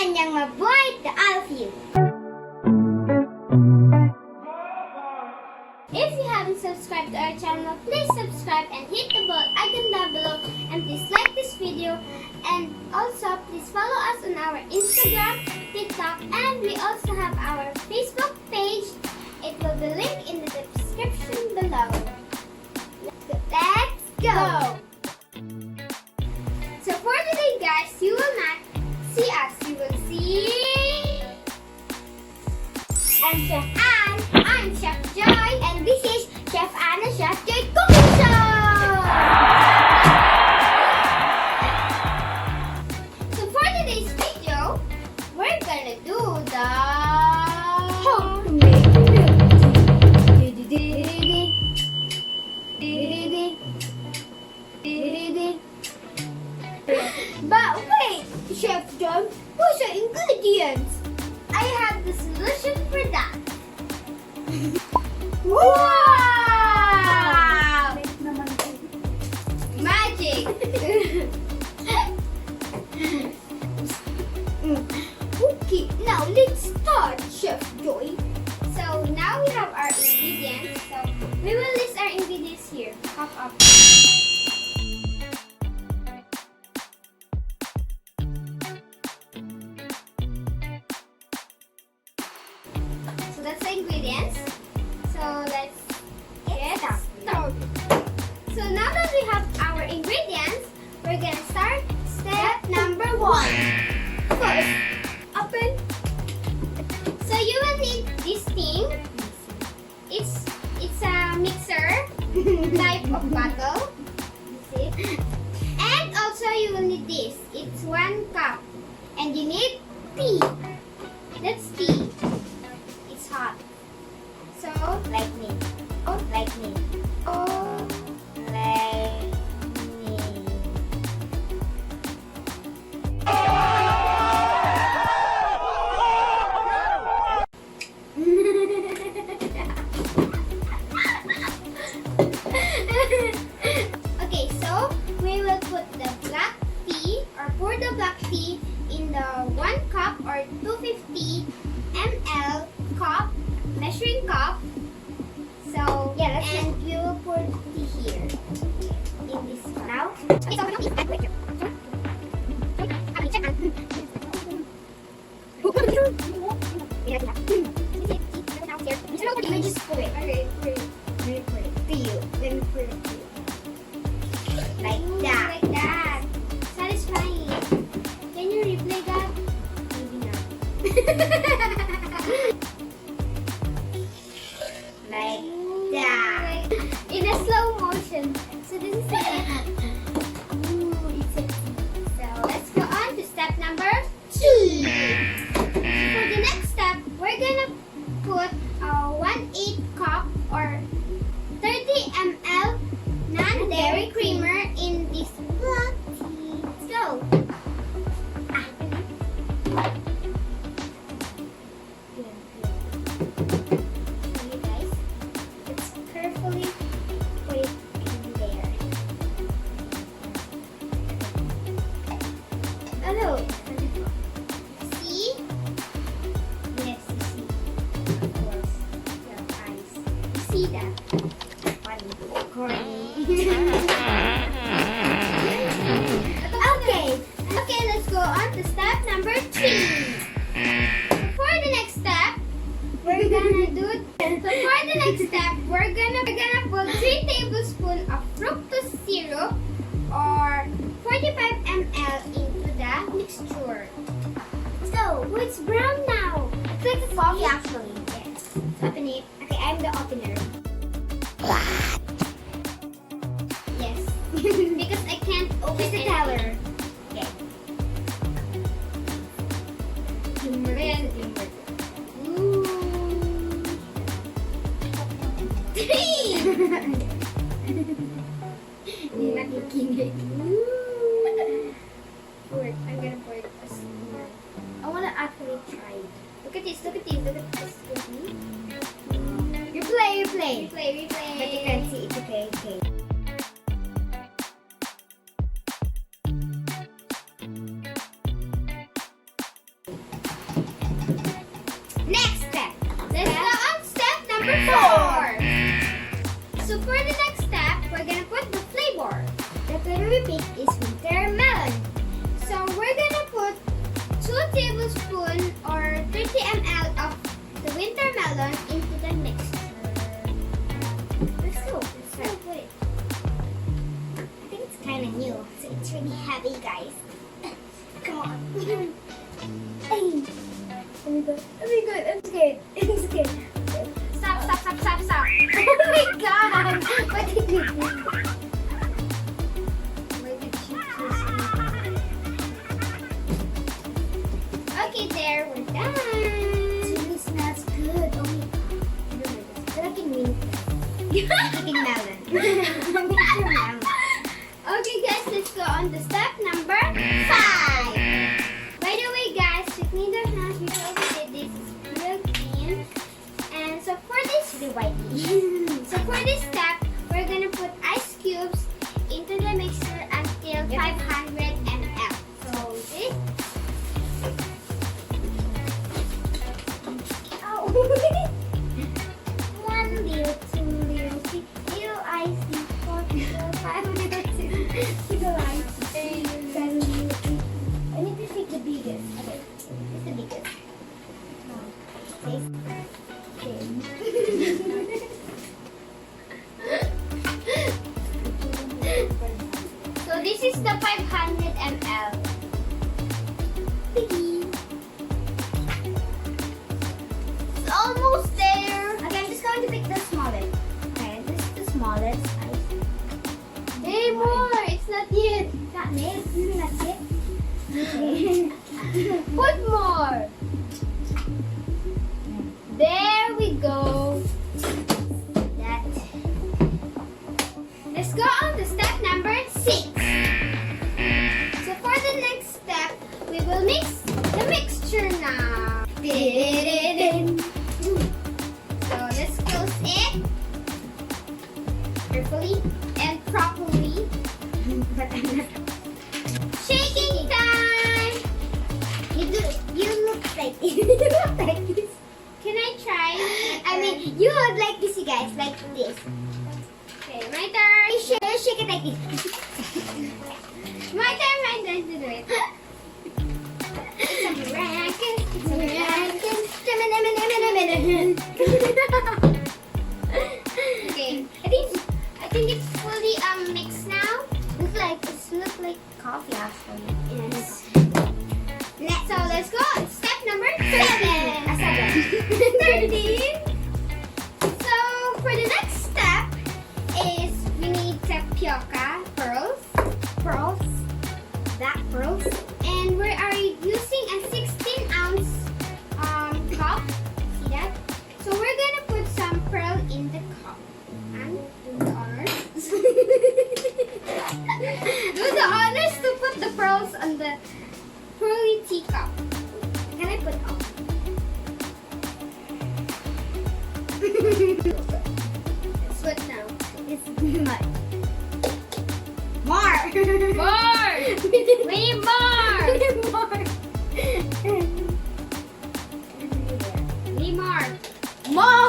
Magandang mabuhay to all of you! If you haven't subscribed to our channel, please subscribe and hit the bell icon down below. And please like this video. And also, please follow us on our Instagram, TikTok, and we also have our Facebook page. It will be linked in the description below. Let's go! So for today, guys, you will not see us. You will see... I'm Chef Anne. I'm Chef Joy. And this is Chef Anne and Chef Joy Cooking Show! So for today's video, we're gonna do the... How to make milk. But wait, Chef John, what's the ingredients? I have the solution for that. Wow! Magic! Okay, now let's start, Chef Joy. So now we have our ingredients. So we will list our ingredients here. Pop up. That's the ingredients. So let's get started. So now that we have our ingredients, we're gonna start step number 1. First, open. So you will need this thing. It's a mixer type of bottle. See? And also you will need this. It's 1 cup. And you need tea. That's tea. Hot. So, like me. Oh, like me. Oh, like me. Okay, so we will put the black tea or pour the black tea in the 1 cup or 250 ml cup, measuring cup. So yeah, and we will pour tea here in this cup. Now, okay, so we're going to add water. Let me just pour it. Okay, pour it. Let me pour it to you. Let me pour it to you. Like that. Like that. Satisfying. Can you replay that? Maybe not. Like that. In a slow motion. So this is it. Ooh, it's it. So let's go on to step number 2. For the next step, we're gonna put a 1/8 cup or 30 ml non-dairy creamer in this black tea. Let's go. See that? Okay, let's go on to step number 3. For the next step, we're gonna put 3 tablespoons of fructose syrup or 45 ml into the mixture. So, it's brown now. It's like a coffee actually. Yes. Open it. Okay, I'm the opener. Yes. Because I can't open the teller. Okay. Ooh. 3! Hindi nakikinig. Pour it. I'm gonna pour it. I wanna actually try it. Look at this. Look at this. Look at this. Replay. But you can't see it. Okay. ml of the winter melon into the mixture. Let's go. Let's put it. I think it's kind of new, so it's really heavy, guys. Come on. Hey. Let me go. Let me go. I'm scared. I'm scared. Stop, stop, stop, stop, stop. Oh my god. What did you do? Where did she kiss me? Okay, there. We're done. It really smells good. Oh my god. It's like a mint. Eating melon. Melon. Okay, guys. Let's go on to step number 5. By the way, guys, with me the house, we already did this real clean. And so for this, so for this step, we're gonna put ice cubes into the mixer until 500 ml. So this. Oh. 1 little, 2 little, 3 little ice, 4 little, 5 little, 6 little ice, 8 7 little, 8. I need to take the biggest. Okay, it's the biggest. So this is the 500 ml. It's almost there. Okay, I'm just going to pick the smallest. Okay, this is the smallest. Hey, more. It's not yet. Not yet. Not yet. Okay. Put more. There we go. That. Let's go on to step number 6. So for the next step, we will mix the mixture now. So let's close it carefully and properly. Shaking time. You look like you look like this. Can I try? I mean, you look like this, you guys, like this. Okay, my turn. Shake it like this. My turn to do it. It's a miracle. It's a miracle. Okay, I think it's fully mixed now. Looks like coffee actually. Yes. So let's go on step number 7. 13. So for the next step is we need tapioca pearls, black pearls, and we are using a 16-ounce cup. See that? So we're gonna put some pearl in the cup and do the honors. Do the honors to put the pearls on the pearly teacup. Can I put up? It's what now? It's mud. More! More! We need more! We need more! We need more! More!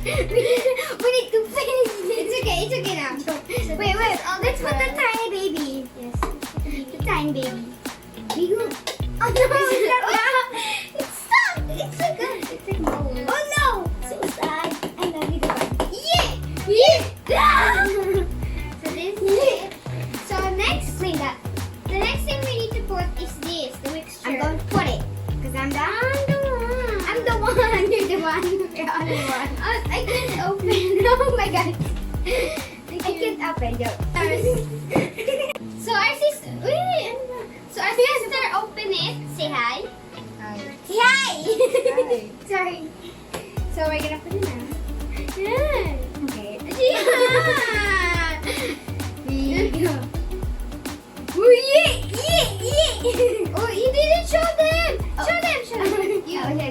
We need to finish this. It's okay now. Wait, let's put the tiny baby. Yes, the tiny baby. Oh no, it's stuck. It's so good. It's like bowl. Oh no, so sad. I love you guys. Yeah. So this is it. So next, the next thing we need to put is this, the mixture. I'm going to put it because I'm the one. I'm the one. You're the one. You're the one. I can't open. Oh my god. I can't open. Go. So our sister. Wait. So our sister open it. Say hi. Hi. Say hi. Hi. Sorry. So we're gonna put it now. Yeah. Okay. Yeah. Oh yeah. Oh, you didn't show them. Oh. Show them. You. Okay.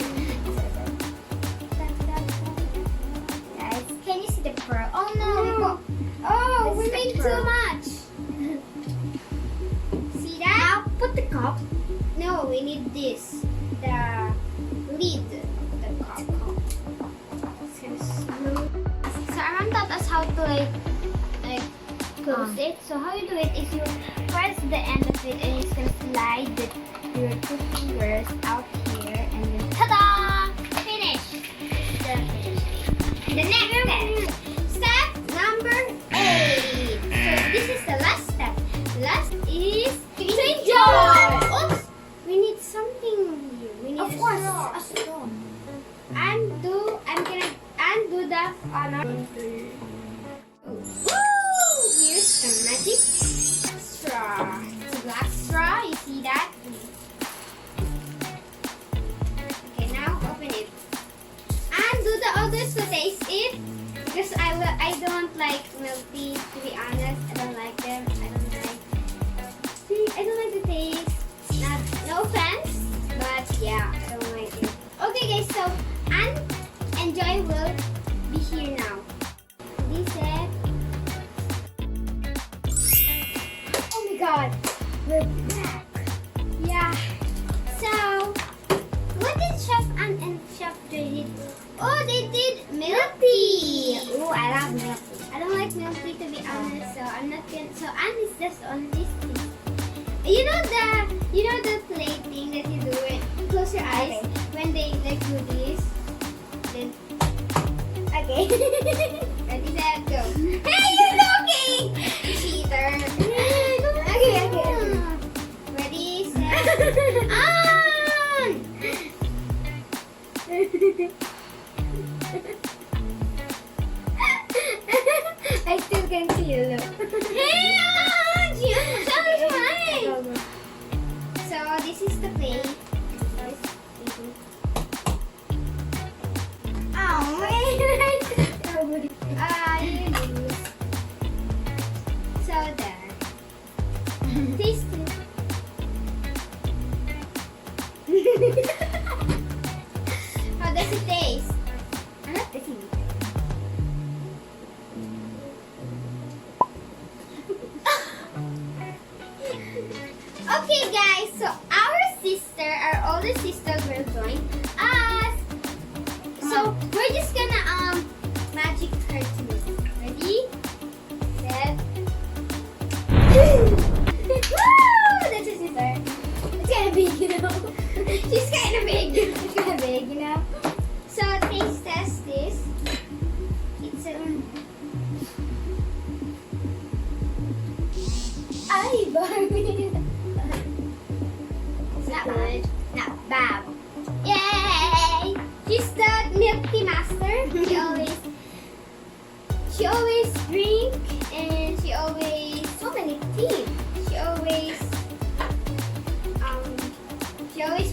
Guys, can you see the pearl? Oh no. Oh, we made too much. Put the cup. No, we need this. The lid of the cup. So Aram taught us how to like close it. So how you do it is you press the end of it and it's gonna slide your 2 fingers out here and then ta-da! honest, I don't like them. I don't like the taste. No offense, but yeah, I don't like it. Okay guys, so Anne and Joy will be here now. This is... Oh my god, we're back. Yeah. So, what did Chef Anne and Chef Joy did? Oh, they did milk tea. Oh, I love milk tea. I don't like milk tea to be honest, so I'm not gonna. So Anne is just on this tea. You know the plate thing that you do it. Close your eyes when they like do this. Then okay. Ready, set, go. Hey, you're looking! Cheater. Okay. Ready, set, on! I still can see you, look. Hey, show me mine! So, this is the plate. Oh, wait! You lose. So, there. Taste it. How does it taste? I'm not tasting it. Okay guys, so our older sister will join us. So we're just gonna magic her to me. Ready? Set. Woo! That's a sister. It's kinda big, you know. She's kinda big. She's kinda big, you know. So taste test this. It's ay, Barbie. It's not good. Not bad. Yay! She's the milk tea master. She always drink and she always so many tea. She always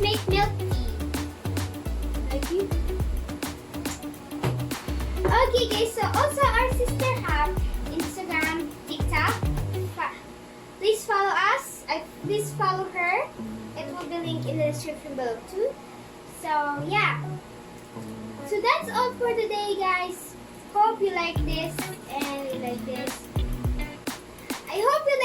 make milk tea. Like you. Okay guys, so also our sister have Instagram, TikTok. Please follow us. Please follow her. It will be linked in the description below too. So yeah. So that's all for today, guys. Hope you like this and you like this. I hope you